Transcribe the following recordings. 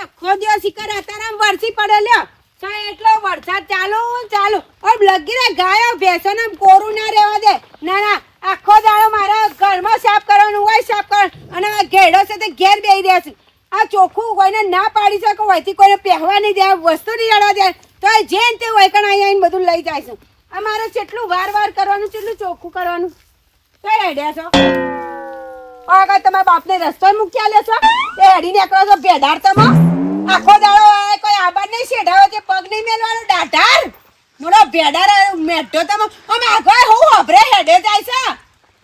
નખો દિવસ શિકાર અત્યારે વરસી પડે લ્યો એટલો વરસાદ ચાલુ લગી રે ગાયો ભેંસો ને કોરું ના રહેવા દે ના આખો દાડો મારા ઘરમાં સાફ કરવાનું હોય સાફ કરવાનું અને આ ઘેડો છે તે ઘેર બેહી રહ્યા છે આ ચોખ્ખું કોઈને ના પાડી શકો હોયથી કોઈને પહેવા નહીં દે વસ્તુ નહીં અડવા દે તો જે તે હોય કણ અહીંયા આવીને બધું લઈ જાય છે આ મારે કેટલું વાર કરવાનું કેટલું ચોખ્ખું કરવાનું કઈ આઈડિયા છો આગળ તમારા બાપને રસ્તો મૂકી આલ્યો છો એ હેડી નીકળો છો ભેડાર તમે આખો દાડો કોઈ આબાદ નહીં શેઢાવે છે પગ નહીં મેલવાનો ડાઢાર મોડો ભેડાર મેઢો તમે અમે આગળ હું હોભરે હેડે જાય છે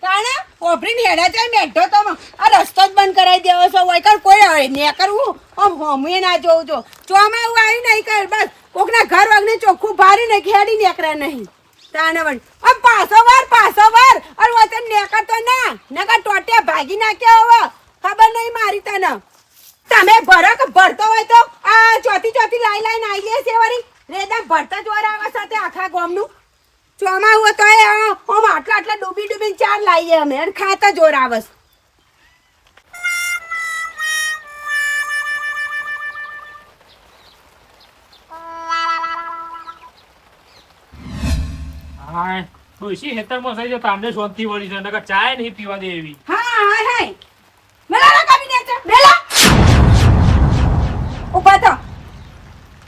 તાણે હોભરીને હેડે જાય મેઢો તમે આ રસ્તો જ બંધ કરાવી દેવો છો હોય કર કોઈ ને કરવું આમ હોમીએ ના જોઉં છો ચોમાં એવું આવી નહીં કર બસ કોકના ઘર વાગને ચોખ્ખું ભારી નહીં ખેડી નીકળે નહીં તાણે વળી આમ પાછો વાર અરે વતન નીકળતો ના નકા ટોટિયા ભાગી નાખ્યા હવે ખબર નહીં મારી તને તમે ભરતો હોય તો આ ચોથી લાઈ આવી લે છે વળી રેદા ભરતા જોર આવે સાથે આખા ગામનું ચોમા હોય તો આમ આટલા ડૂબી ચાર લાવીએ અમે અને ખાતા જોર આવે હા ડોશી હેતરમાં થઈ જાય તામને શાંતિ વળી છે નકર ચાય નહીં પીવા દે એવી હા મેલા કાપી દે છે મેલા ઉભા તો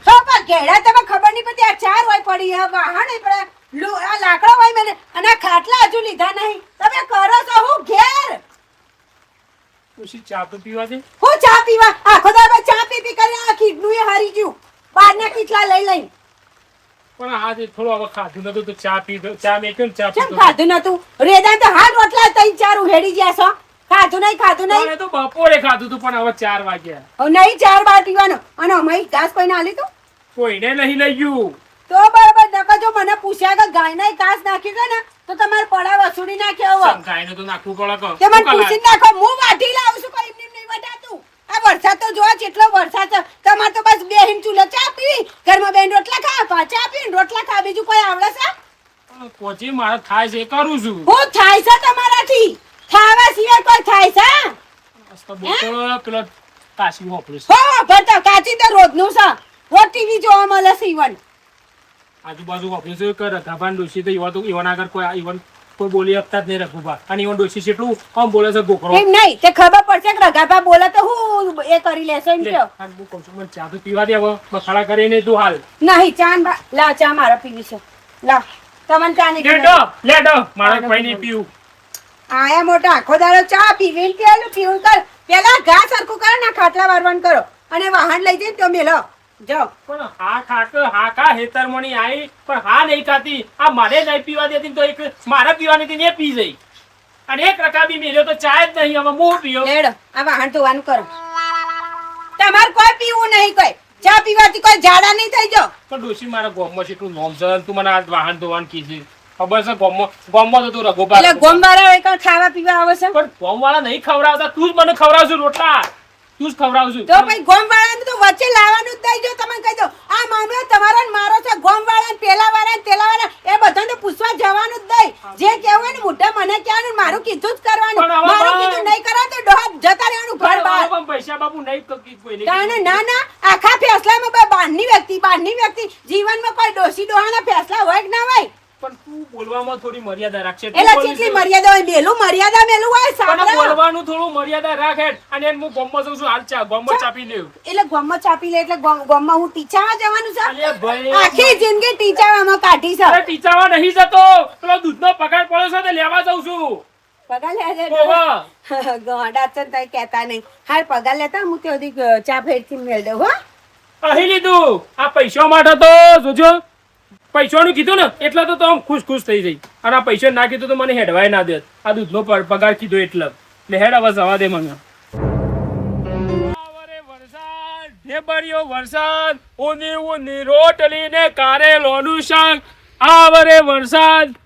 સોપા ઘેડા તમે ખબર નહીં પડતી આ ચાર હોય પડી હે વાહણ નહીં પડે આ લાકડા હોય મેલે અને આ ખાટલા હજુ લીધા નહીં તમે કરો છો હું ઘેર ડોશી ચા તો પીવા દે હું ચા પીવા આખો દાડો ચા પી કરી આ ખીડનું એ હારી ગયું બારના કિટલા લઈ પણ આજે થોડું હવે ખાધું નતું તો ચા પી દો ચા મેં કેમ ચા કેમ ખાધું નતું રેદા તો હાથ રોટલા ત્રણ ચાર ઉહેડી ગયા છો ખાધું નહીં તો બપોરે ખાધું તું પણ હવે 4 વાગ્યા હવે નહીં 4 બાર પીવાનો અને અમે ઘાસ કોઈને આલી તું કોઈને નહીં લઈ ગયું તો બરાબર નકર જો મને પૂછ્યા કે ગાયના ઘાસ નાખી દે ને તો તમારે પડા વસૂડી નાખ્યો હવે ગાયને તો નાખવું પડે કે તે મને પૂછી નાખો હું વાઢી લાવું છું કોઈ એમને નહીં વટાતું આ વરસાદ તો જોવા જેટલો વરસાદ છે તમારે તો બસ બેહીન ચૂલો ચા પીવી ઘરમાં બેન રોટલા ખા ચા પીને રોટલા ખા બીજું કોઈ આવડે છે પછી મારે થાય છે કરું છું હું થાય છે તમારાથી ખાવા સિવાય કોઈ થાય છે મસ્ત બોતળો પેલો કાશી હોપડું હો ભરતા કાચી તો રોજનું છે રોજ ટીવી જોવા મળે છે ઈવન આજુબાજુ હોપડું છે કે રઘાભાન ડોશી તો ઈવન આગળ કોઈ બોલી શકતા જ નહીં રઘુભા અને ઈવન ડોશી કેટલું આમ બોલે છે ગોખરો એમ નહીં તે ખબર પડશે કે રઘાભા બોલે તો હું એ કરી લેશો એમ કહો હું કહું છું મને ચા તો પીવા દે હવે મસાલા કરીને તું હાલ નહીં ચા લા ચા મારે પીવી છે લા તમને ચા નહીં લેડો મારે કોઈ નહીં પીવું આયા મોટા આખો દાડો ચા પીવી પીવું કર પેલા ઘાસ સરખું કરો ને ખાટલા વારવાન કરો અને વાહન લઈ જઈને તો મેલો જાઓ પણ હા કા હેતરમણી આવી પણ હા નહીં ખાતી આ મારે નહીં પીવા દેતી તો એક મારે પીવાની હતી ને પી જઈ અને એક રકાબી મેલ્યો તો ચાય જ નહીં હવે હું પીયો લેડો આ વાહન ધોવાનું કરો તમારે કોઈ પીવું નહીં કોઈ ચા પીવાથી કોઈ ઝાડા નહીં થઈ જાઓ પણ ડોશી મારા ગોમમાં કેટલું નોમ છે તું મને આ વાહન ધોવાનું કીધું ખબર છે ગોમમાં તો તું રઘોપા એટલે ગોમવાળા હોય કાં ખાવા પીવા આવે છે પણ ગોમવાળા નહીં ખવડાવતા તું જ મને ખવડાવજો રોટલા તું જ ખવડાવજો તો ભાઈ ગોમવાળાને તો વચ્ચે લાવવાનું જ થઈ જો તમે કહી દો આ મામલો તમારો ને મારો છે ગોમવાળા ને પેલાવાળા એ બધાને પૂછવા જવાનું જ નહીં જે કહેવું ને મોઢા મને કહેવાનું મારું કીધું જ કરવાનું મારું કીધું નહીં કરો તો ડોહા જતા રહેવાનું ઘર બહાર પણ પૈસા બાપુ નહીં કોઈ ના આખા ફેસલામાં બહારની વ્યક્તિ જીવનમાં કોઈ ડોસી ડોહાના ફેસલા હોય કે ના હોય પણ તું બોલવામાં થોડી મર્યાદા રાખશે એટલે કેટલી મર્યાદા હોય મેલું હોય પણ બોલવાનું થોડું મર્યાદા રાખ અને હું ગોમમાં જઉં છું હાલ ચા ગોમમાં ચાપી લેવું એટલે ગોમમાં ચાપી લે એટલે ગોમમાં હું ટીચાવા જવાનું છે અલે ભાઈ આખી જિંદગી ટીચાવામાં કાઢી છે અરે ટીચાવા નહીં જતો પેલો દૂધનો પગાર પડ્યો છે તે લેવા જાઉં છું પગાર લેજે ગોડા છે તઈ કહેતા નહીં હાલ પગાર લેતા હું તે બધી ચા ફેરથી મેળ દઉં હો અહીં લીધું આ પૈસા માટે તો જોજો પૈસાનું કીધું ને એટલે તો આમ ખુશ થઈ જઈ અને આ પૈસા ના કીધું તો મને હેડવાય ના દે આ દૂધનો પગાર કીધો એટલે હેડ હવે જવા દે મને ઢેબરિયો વરસાદ ઊની રોટલી ને કારેલોનું શાક આવરે વરસાદ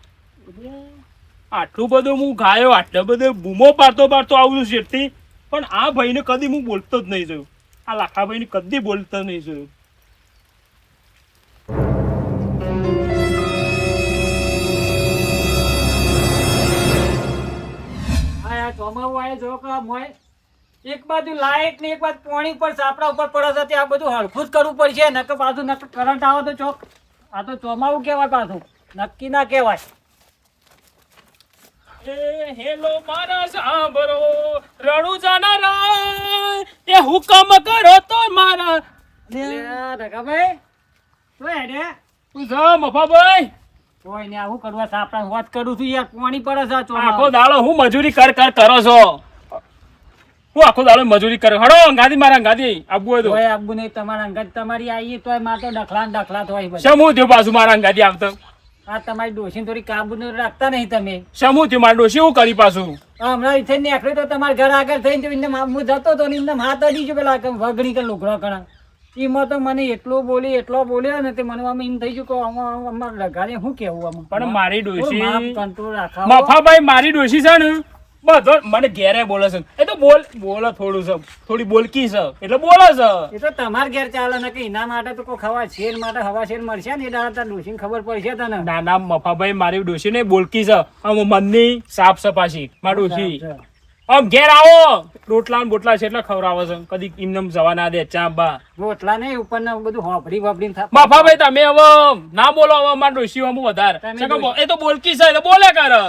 આટલું બધું હું ગાયો આટલો બધો બૂમો પાડતો આવું છું શેઠથી પણ આ ભાઈને કદી હું બોલતો જ નહીં જોયું આ લાખા ભાઈને કદી બોલતો નહીં જોયું એક બાજુ લાઈટ ને એક બાજુ પાણી ઉપર સાપડા ઉપર પડે છે ત્યાં બધું હરખું જ કરવું પડશે નકર પાછું નકર કરંટ આવે તો ચોક આ તો ચોમાવું કહેવાય પાછું નક્કી ના કહેવાય. એ હેલો મારા સાંભળો રણુજાના રાય એ હુકમ કરો તો મારા રઘાભાઈ શું હેડે તું જા મફાભાઈ કોઈ ને આવું કરવા સાપડા વાત કરું છું યાર પાણી પડે છે આ આખો ચોમામાં. દાડો હું મજૂરી કર કરો છો હું આખો દાડો મજૂરી કર હડો ગાદી મારા ગાદી આબુ હોય તો તોય આબુ નહીં તમારા અંગત તમારી આવીએ તોય માં તો ડખલા ને ડખલા તો હોય બધા. શમું થયું પાછું મારા ગાદી આવતો આ તમારી ડોશીને થોડી કાબુ રાખતા નહીં તમે. શમું થયું મારા ડોશી હું કરી પાછું હમણાં ઇથે નીકળ્યો તો તમારા ઘર આગળ થઈને તો એમને હું જતો તો ને એમને હાથ અડી ગયો પેલા વગડી કે લુગડા કણા એમાં તો મને એટલો બોલ્યો ને તે મને આમ એમ થઈ ગયું કે આમાં અમારે લગાડે શું કેવું આમાં પણ મારી ડોશી કંટ્રોલ રાખો મફાભાઈ મારી ડોશી છે ને બધો મને ઘેરે બોલે છે એ તો બોલે થોડું છે થોડી બોલકી છે એટલે બોલે છે એ તો તમાર ઘેર ચાલે ને કે એના માટે તો કોઈ ખવા શેર માટે હવા શેર મળશે ને એ દાડા ડોશીને ખબર પડશે તને. ના ના મફાભાઈ મારી ડોશી ને બોલકી છે આમ મનની સાફ સફાશી મારી ડોશી આમ ઘેર આવો રોટલા ને બોટલા છે એટલે ખવડાવે છે કદી એમને જવા ના દે ચા બા રોટલા નહીં ઉપર ને બધું હોપડી મફાભાઈ તમે હવે ના બોલો હવે મારી ડોશી આમ વધારે તમે એ તો બોલકી છે એ તો બોલે કરે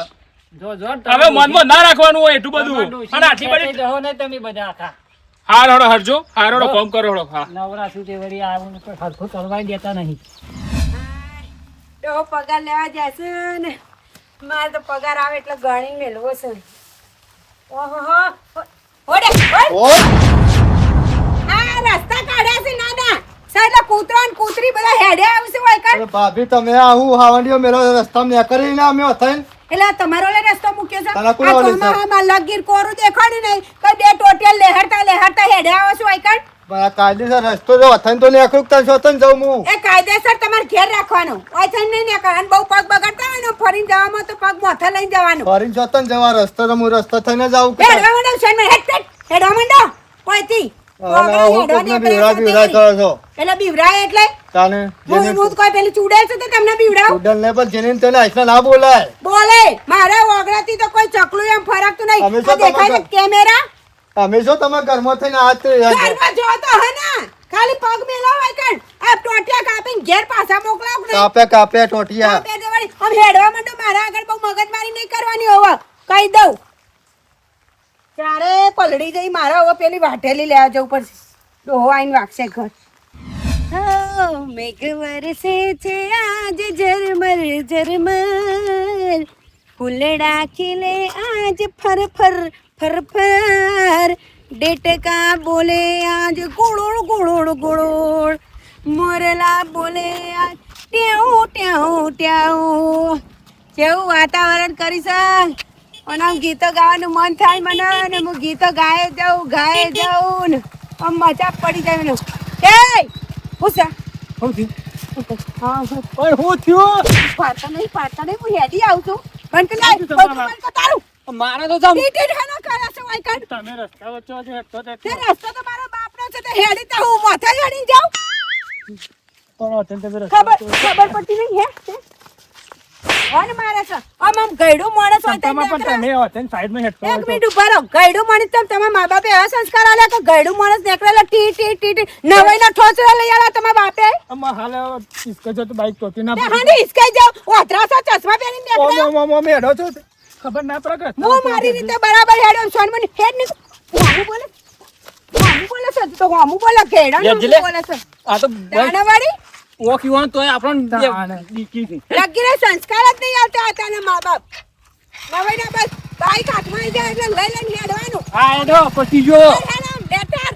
જો હવે મનમાં ના રાખવાનું હોય એટલું બધું અને આટલી બધી રહો ને તમે બધા આખા હાર હડો હરજો હાર હડો કામ કરો હડો હા નવરા શું તે વળી આવું કોઈ હરખું કરવાય દેતા નહીં. તો પગાર લેવા જશે ને મારે તો પગાર આવે એટલે ગણી મેળવો છે. ઓહો ઓડે આ રસ્તા કાઢ્યા છે નાના સાઈડ કૂતરો ને કૂતરી બધા હેડે આવશે હોય કર અરે ભાભી તમે આવું હાવંડીઓ મેલો રસ્તા ને કરીને અમે થઈને એટલે તમારો લે રસ્તો મૂક્યો છે તને કોણ વળી છે? આ લગીર કોરું દેખાડી નહીં કઈ બે ટોટિયા લેહરતા હેડે આવશે હોય કર પણ આ કાયદેસર રસ્તો જો થઈને તો નીકળું તને શોધન જાઉં હું એ કાયદેસર તમારે ઘેર રાખવાનો ઓય થઈને નહીં નીકળવાનું બહુ પગ બગાડતા હોય ને ફરીને જવામાં તો પગ મોથે લઈને જવાનું ફરીને શોધન જવા રસ્તો તો હું રસ્તો થઈને જાઉં કે હેડવા માંડો શેન હેડવા માંડો ઓયથી હું કોકને બીવડા કરો છો એટલે બીવરાય એટલે તાને જેને હું કોઈ પેલી ચૂડેલ છે તો તમને બીવડાવ ઉડલ ને પણ જેને તેને આઈસના ના બોલાય બોલે મારા ઓગળાથી તો કોઈ ચકલું એમ ફરકતું નહીં અમે શું આ દેખાય ને કેમેરા અમે શું તમે ઘરમાં થઈને આ તે ઘરમાં જો તો હે ને ખાલી પગ મેલા હોય કણ આ ટોટિયા કાપીને ઘેર પાછા મોકલાવ ને કાપે ટોટિયા કાપે દેવાળી આમ હેડવા માંડો મારા આગળ બહુ મગજમારી નહીં કરવાની હવે કહી દઉં ત્યારે પલડી જઈ મારા હવે પેલી વાટેલી લેવા જવું પડશે ડોહો આઈને વાગશે ઘર મેઘ વરસે છે આજ ઝરમર ઝરમર ફૂલડા ખીલે આજ ફર ફર ફર ફર ડેટકા બોલે આજ ગુળુળ ગુળુળ ગુળુળ મોરલા બોલે આજ ટ્યાઉ ટ્યાઉ ટ્યાઉ કેવું વાતાવરણ કરી છે અને આમ ગીતો ગાવાનું મન થાય મને અને હું ગીતો ગાય જાઉં ને આમ મજા પડી જાય મને એ હુસા હા પણ હું થયું પાડતા નહીં હું હેડી આવું છું પણ કે લાય બધું બંધ કર તારું મારે તો જમ ટીટી ઠાનો કરે છે વાય કર તમે રસ્તા વચ્ચે વચ્ચે હેઠતો તે તે રસ્તો તો મારો બાપનો છે તે હેડી તા હું માથે હેડી જાઉં પણ અત્યારે તમે રસ્તા ખબર પડતી નહીં હે કોણ મારે છે આમ ગયડું માણસ હોય તમે પણ તમે અત્યારે સાઈડમાં હેઠતો એક મિનિટ ઉભા રહો ગયડું માણસ તમે તમારા મા બાપે એવા સંસ્કાર આલ્યા કે ગયડું માણસ નીકળેલા ટી ટી ટી ટી નવાઈના ઠોસરા લઈ આલા તમારા બાપે અમાર હાલે ઇસકો જો તો બાઈક ટોકી ના તે હાંડી હિસકાઈ જાવ ઓતરાસો ચશ્મા પહેરીને નીકળ્યા ઓ મેડો છો ખબર ના પડે હું મારી રીતે બરાબર હેડ્યો સોનમની હેડ ની હું બોલે છે તો હું બોલે કેડા બોલે છે આ તો દાણાવાળી ઓ કીવાનું તોય આપણને દીકી થી લગીને સંસ્કાર જ નહીં આવતા હતા ને મા બાપ નવાઈના બસ બાઈક હાથમાં આવી જાય એટલે લઈ લઈને હેડવાનું આ એનો પછી જો હેડમ બેટર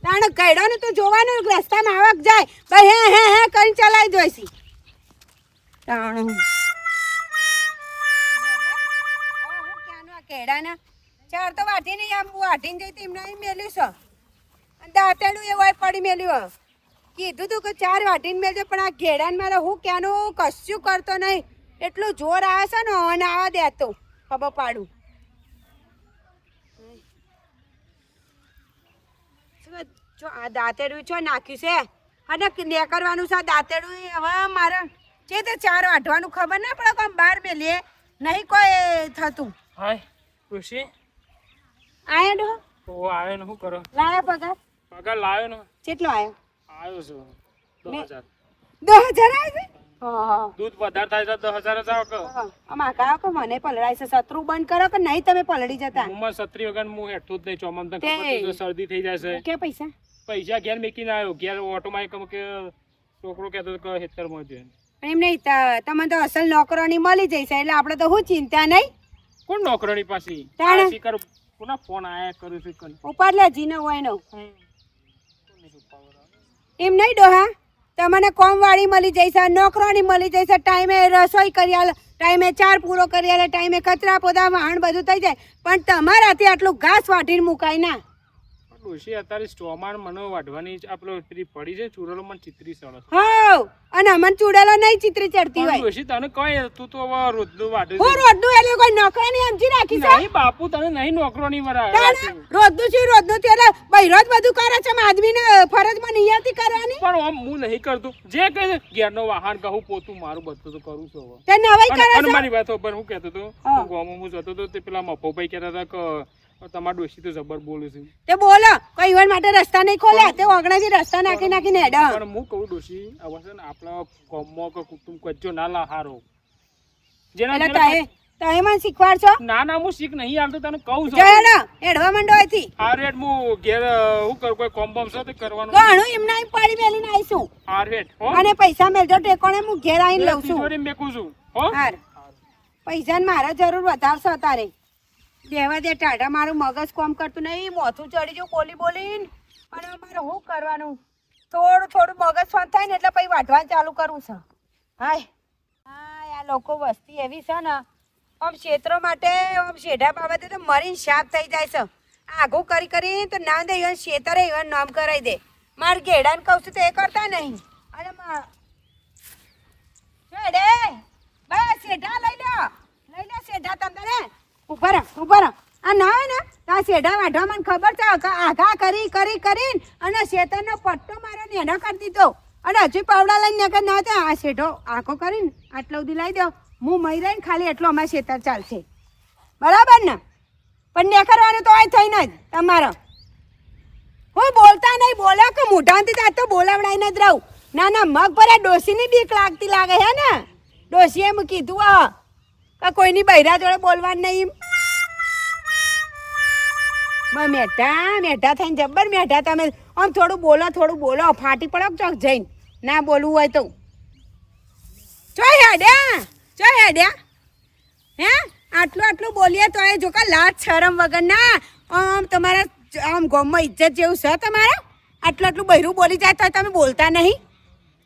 તાણે કઈડાનું તો જોવાનું રસ્તામાં આવક જાય ભાઈ હે કરીને ચલાવી જોઈસી તાણે કેડાના ચાર તો વાટી નહીં આમ વાટીને જઈ તેમને અહીં મેલ્યું છે અને દાંતેડું એવું પડી મેલ્યું કીધું તું કે ચાર વાટીને મેલજો પણ આ ઘેડાને મારે હું ક્યાંનું કશું કરતો નહીં એટલું જોર આવે છે ને અને આવા દેતો ખબર પાડું જો આ દાંતેડું છો નાખ્યું છે અને કરવાનું છે આ દાંતેડું હવે મારે જે તે ચાર વાટવાનું ખબર ના પડે કોમ બહાર મેલીએ નહીં કોઈ થતું હાય ખુશી આયા ડો ઓ આવ્યો ને શું કરો લાયા પગાર પગાર લાવ્યો ને કેટલો આવ્યો? આવ્યો છું 10,000 10,000 આવ્યો છે? હા દૂધ વધારે થાય તો 10,000 જ આવે કે હા આમાં કાયો કે મને પલળાય છે શત્રુ બંધ કરો કે નહીં તમે પલળી જતા મોંમાં છત્રી વગર હું હેઠું જ નહીં ચોમામ તને તે- ખબર છે, જો શરદી થઈ જશે કે પૈસા પૈસા ઘેર મેકીને આવ્યો ઘેર ઓટોમાં એક કે છોકરો કહેતો હતો કે હેતરમાં છે એમ નહીં તમે તો અસલ નોકરોની મળી જઈશ એટલે આપણે તો શું ચિંતા નહીં કોણ નોકરાણી પાછી તાણે? આ શિકાર કોના ફોન આયા કરું છું કન ઉપાડ લે જીનો હોય નો એમ નહીં ડોહા તમને કોમ વાળી મળી જઈશ નોકરોની મળી જઈશ ટાઈમે રસોઈ કરી આલે ટાઈમે ચાર પૂરો કરી આલે ટાઈમે કચરા પોતા વાહણ બધું થઈ જાય પણ તમારાથી આટલું ઘાસ વાટીને મુકાય ના ડોશી અત્યારે ચોમાણ મને વાઢવાની આપણો પેલી પડી છે ચૂરલો મને ચિત્રી સળસ હોવ અને અમન ચૂડેલો નહીં ચિત્રી ચડતી હોય ડોશી તને કઈ તું તો હવે રોજનું વાઢે હું રોજનું એટલે કોઈ નોકરાની સમજી રાખી છે નહીં બાપુ તને નહીં નોકરોની વરાય તાણે રોજનું છે રોજનું છે એટલે બૈરો જ બધું કરે છે આદમીને ફરજમાં નિયતિ કરવાની પણ આમ હું નહીં કરતું જે કહે ઘેરનો વાહન કહું પોતું મારું બધું તો કરું છું હવે તે નવાઈ કરે અને છે મારી વાત ઉપર હું કહેતો હતો હા. ગામમાં હું જતો હતો તે પેલા મફોભાઈ કહેતા હતા કે તમારા ડોશી તો જબર બોલે છે તે બોલો કોઈ ઈવન માટે રસ્તા નહીં ખોલ્યા તે ઓગણાથી રસ્તા નાખી નાખીને હેડા પણ હું કહું ડોશી હવે છે ને આપણા ગામમાં કે કુટુંબ કચ્ચો ના લાહારો જેના એટલે જેના તમે મને શીખવાડ છો ના ના હું શીખ નહીં આવતો તને કહું જો છું હેડો હેડવા માંડો અહીંથી આ રેટ હું ઘેર હું કરું કોઈ કોમ બોમ છે તે કરવાનું ઘણું એમના એમ પડી મેલીને આવીશું આ રેટ હો અને પૈસા મેલજો ટેકોણે હું ઘેર આવીને લઉં છું તિજોરી મેકું છું હો હાર પૈસાની મારે જરૂર વધારશે તારે બેવા દે ટાઢા મારું મગજ કોમ કરતું નહીં મોથું ચડી ગયું બોલી બોલીને અને અમારે શું કરવાનું થોડું થોડું મગજ શાંત થાય ને એટલે પછી વાઢવાનું ચાલુ કરવું છે હાય હા આ લોકો વસ્તી એવી છે ને આમ ક્ષેત્રો માટે આમ શેઢા બાબતે તો મરીને શાપ થઈ જાય છે આઘું કરી કરી તો ના દે ઈવન શેતરે ઈવન નામ કરાવી દે મારે ઘેડાને કહું છું તો એ કરતા નહીં અને છેડે બસ શેઢા લઈ લો શેઢા તમને ઉભા રહો આ ના હોય ને તો આ શેઢા વાઢવા મને ખબર છે કે આઘા કરીને અને શેતરનો પટ્ટો મારો ને એના કરી દીધો અને હજુ પાવડા લઈને નકર ના થાય આ શેઢો આખો કરીને આટલો સુધી લાવી દો હું મરી રહીને ખાલી એટલો અમારે શેતર ચાલશે બરાબર ને પણ નેકરવાનું તો હોય થઈને જ તમારો હું બોલતા નહીં બોલ્યા કે મોઢાથી આ તો બોલાવડાઈને જ રહું ના ના મગ ભરે ડોશીની બીક લાગતી લાગે હે ને ડોશીએ એમ કીધું કે કોઈની બૈરા જોડે બોલવાનું નહીં મેઠા થઈને જબ્બર મેઠા તમે આમ થોડું બોલો ફાટી પડો ચોક જઈને ના બોલવું હોય તો ચો હેડ્યા હે આટલું બોલીએ તો એ જો કે લાજ શરમ વગર ના આમ તમારા આમ ગામમાં ઇજ્જત જેવું છે તમારા આટલું બૈરું બોલી જાય તો તમે બોલતા નહીં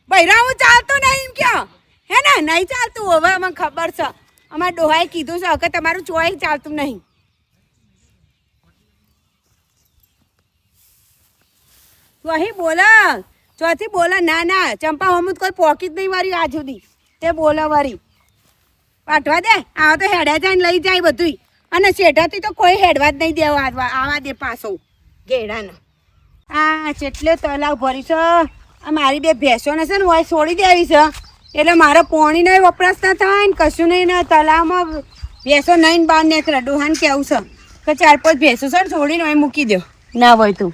બૈરા હું ચાલતું નહીં એમ કયો હે ને નહીં ચાલતું હવે મને ખબર છે અમારા ડોહાએ કીધું છે કે તમારું ચોય ચાલતું નહીં તું અહીં બોલા ચોથી બોલા ના ચંપા હમુદ કોઈ પોકી જ નહીં વારી આજ સુધી તે બોલા વારી પાઠવા દે આવા તો હેડા જઈને લઈ જાય બધું અને શેઠાથી તો કોઈ હેડવા જ નહીં દેવા આવા દે પાછો ઘેડાને આ જેટલે તલાવ ભરી છે આ મારી બે ભેંસોને છે ને હોય છોડી દેવી છે એટલે મારે પોણી નહીં વપરાશ ના થાય ને કશું નહીં ને તલાવમાં ભેંસો નહીં બહાર નીકળે ડોહાને કેવું છે કે 4-5 ભેંસો છે ને છોડીને હોય મૂકી દો ના હોય તું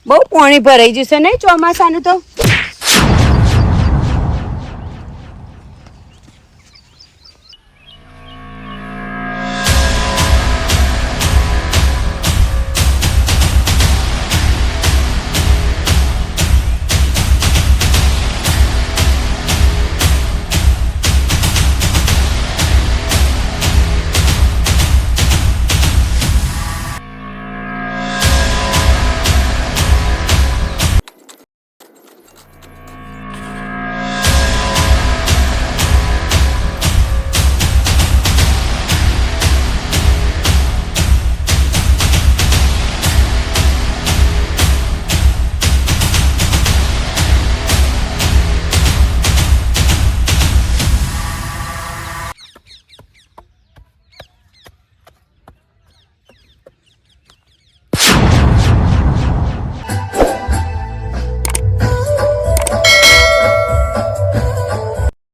બહુ પાણી ભરાઈ જશે નહીં ચોમાસાનું તો